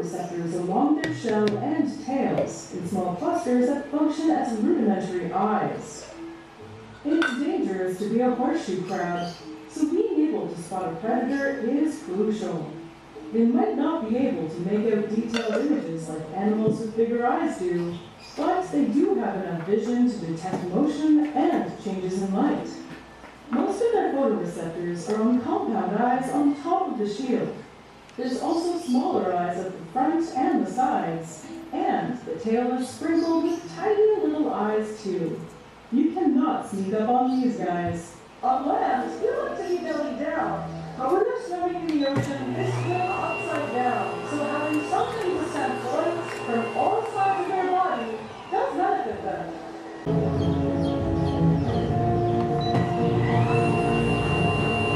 photoreceptors along their shell and tails in small clusters that function as rudimentary eyes. It's dangerous to be a horseshoe crab, so being able to spot a predator is crucial. They might not be able to make out detailed images like animals with bigger eyes do, but they do have enough vision to detect motion and changes in light. Most of their photoreceptors are on compound eyes on top of the shield. There's also smaller eyes at the front and the sides, and the tail is sprinkled with tiny little eyes too. You cannot sneak up on these guys. On land, they like to be belly down. But when they're swimming in the ocean, they swim upside down. So having something to send flights from all sides of their body does benefit them.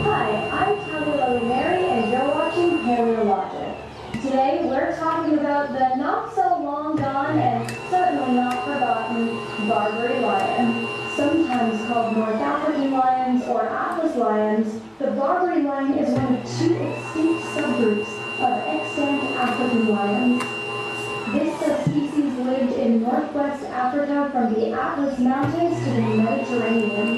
Hi, I'm Tanya Mary, and you're watching Paleologic. Today, we're talking about the not so long gone and certainly not forgotten Barbary lion. Sometimes called North African lions or Atlas lions, the Barbary lion is one of two extinct subgroups of extant African lions. This subspecies lived in northwest Africa from the Atlas Mountains to the Mediterranean.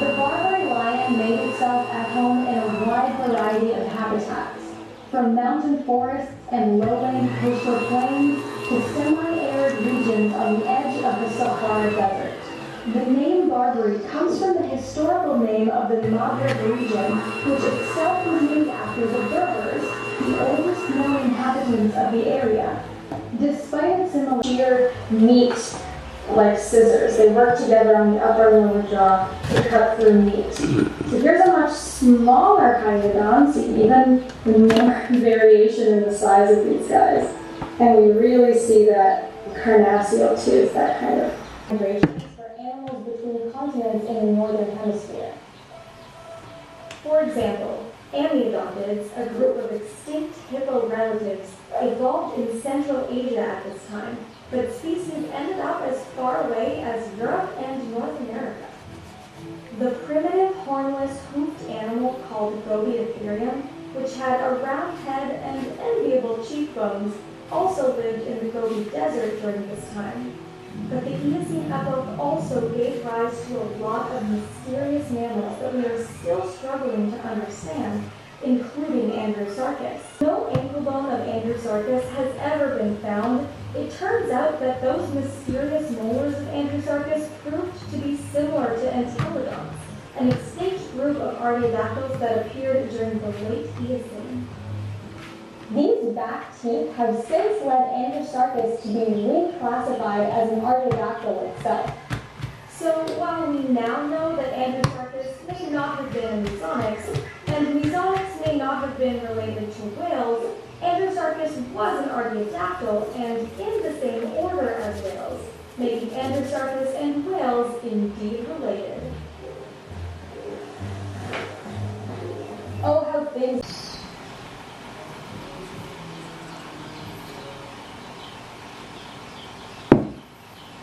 The Barbary lion made itself at home in a wide variety of habitats, from mountain forests and lowland coastal plains to semi-arid regions on the edge of the Sahara Desert. The name Barbary comes from the historical name of the Maghreb region, which itself was named after the Berbers, the oldest known inhabitants of the area. Despite its similar meat like scissors, they work together on the upper and lower jaw to cut through meat. So here's a much smaller Hyagodon, so even more variation in the size of these guys. And we really see that carnassial too, is that kind of migration between continents in the northern hemisphere. For example, Amniodontids, a group of extinct hippo relatives, evolved in Central Asia at this time, but species ended up as far away as Europe and North America. The primitive hornless hoofed animal called Gobiatherium, which had a round head and enviable cheekbones, also lived in the Gobi Desert during this time. But the Eocene epoch also gave rise to a lot of mysterious mammals that we are still struggling to understand, including Andrewsarchus. No ankle bone of Andrewsarchus has ever been found. It turns out that those mysterious molars of Andrewsarchus proved to be similar to Entelodonts, an extinct group of artiodactyls that appeared during the late Eocene. These back teeth have since led Andrewsarchus to be reclassified as an artiodactyl itself. So while we now know that Andrewsarchus may not have been a Mesonyx, and Mesonyx may not have been related to whales, Andrewsarchus was an artiodactyl and in the same order as whales, making Andrewsarchus and whales indeed related. Oh, how things...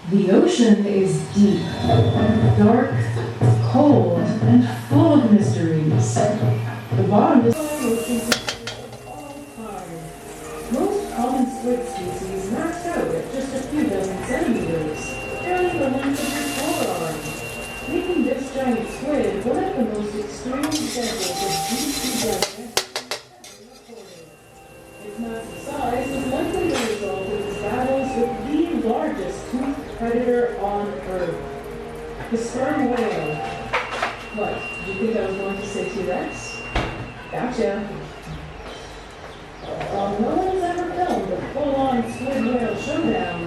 The ocean is deep, dark, cold, and full of mysteries. The bottom is all hard. Most common squid species max out at just a few dozen centimeters, barely the length of your forearm, making this giant squid one of the most extreme examples of deep sea death ever recorded. Its massive size is likely the result of its battles with the largest toothed predator on Earth, the sperm whale. What, did you think I was going to say T-Rex? Gotcha. While no one's ever filmed a full-on squid whale showdown,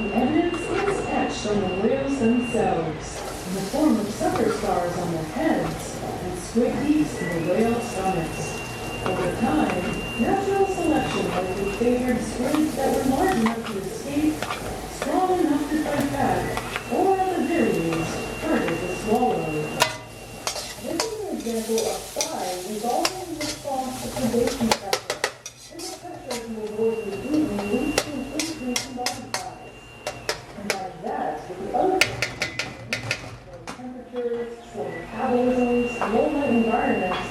the evidence is etched on the whales themselves, in the form of sucker scars on their heads and squid beaks in the whale stomachs. Over time, natural selection likely favored squids that were large enough to escape, strong enough to fight back, or at the very least, harder to swallow. This is an example of thigh resolving in response to predation pressure. And the pressure to avoid eating leads to an increase in body size. And like that, with the other temperatures, slow metabolisms, low-light environments,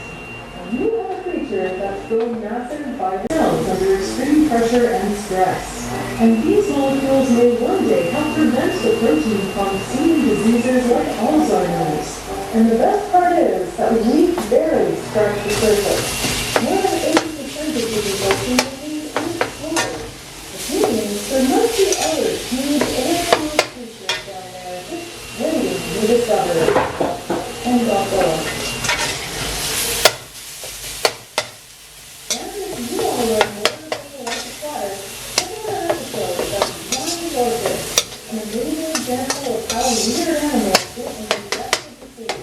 you have a creature that's grown massive by themselves under extreme pressure. pressure and stress. And these molecules may one day help prevent the protein causing diseases like Alzheimer's. And the best part is that we barely scratch the surface. More than 80% of the ocean remains unexplored. Which means there must be other huge animal creatures down there just waiting to be discovered. And also, and if you want to learn more about the electric fire, check out our episode about Young Locust, an amazing example of how weird animals get into the depths of the sea.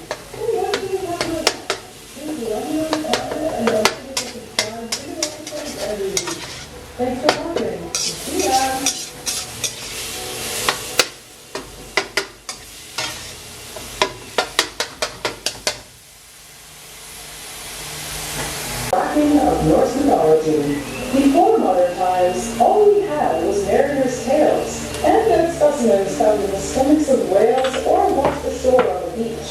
Thanks for watching. See ya! Wrapping of Norse mythology. Before modern times, all we had was mariners' tales and dead specimens found in the stomachs of whales or washed ashore on the beach.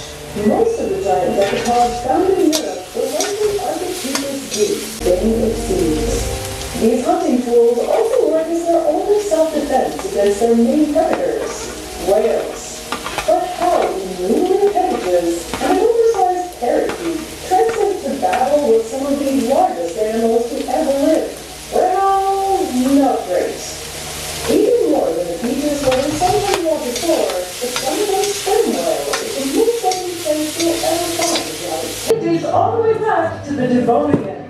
Most of the giant decapods found in Europe were likely Archipelagus Dane of seas. These hunting tools also work as their only self-defense against their main predators, whales. But how innumerable appendages and an oversized parrot beak translate to battle with some of the largest animals to ever live? Well, not great. Even more than the beaches where we sometimes walk ashore, the Sunday sperm whale is the most likely place you'll ever find in life. It dates all the way back to the Devonian.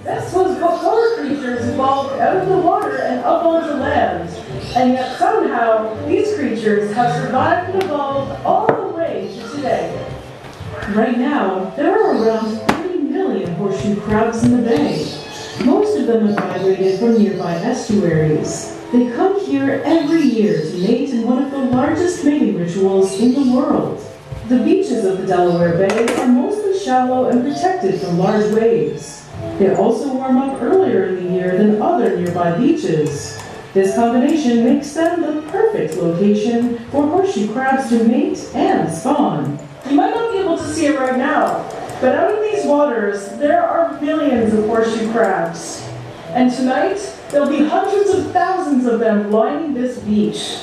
This was before creatures evolved out of the water and up onto land. And yet somehow, these creatures have survived and evolved all the way to today. Right now, there are around 30 million horseshoe crabs in the bay. Most of them have migrated from nearby estuaries. They come here every year to mate in one of the largest mating rituals in the world. The beaches of the Delaware Bay are mostly shallow and protected from large waves. They also warm up earlier in the year than other nearby beaches. This combination makes them the perfect location for horseshoe crabs to mate and spawn. You might not be able to see it right now, but out in these waters, there are millions of horseshoe crabs. And tonight, there'll be hundreds of thousands of them lining this beach.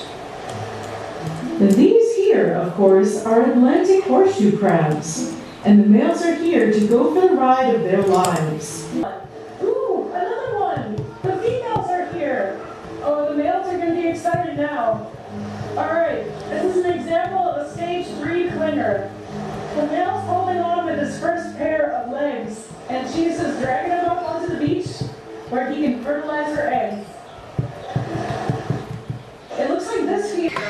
And these here, of course, are Atlantic horseshoe crabs. And the males are here to go for the ride of their lives. Ooh, another one! The females are here! Oh, the males are going to be excited now. Alright, this is an example of a stage 3 clinger. The male's holding on with his first pair of legs, and she's just dragging him up onto the beach where he can fertilize her eggs. It looks like this female.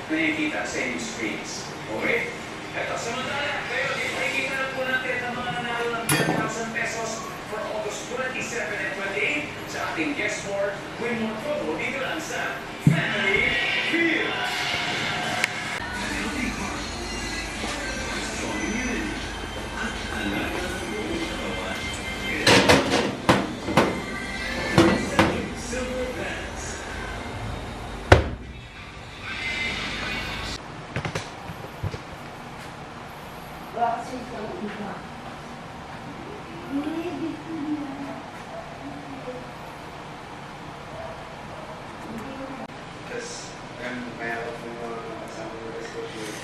Nakikita sa inyong screens. Okay? Ito, samantala, pero nakikita na po natin ang mga nanalo ng 10,000 pesos for August 27 and 28 sa ating guest for Win More Promo dito lang sa Family Field. Tapos, may ako po mga kasama ko sa coach yun.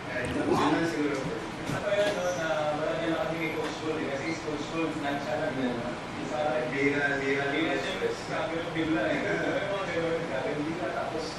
Kaya na siguro po. Ako yan, no, na wala niya na kami coach school eh. Kasi coach school, nagsalag niya. Isa, Bira siya, sabi ko bigla eh. Sabi ko, bigla, tapos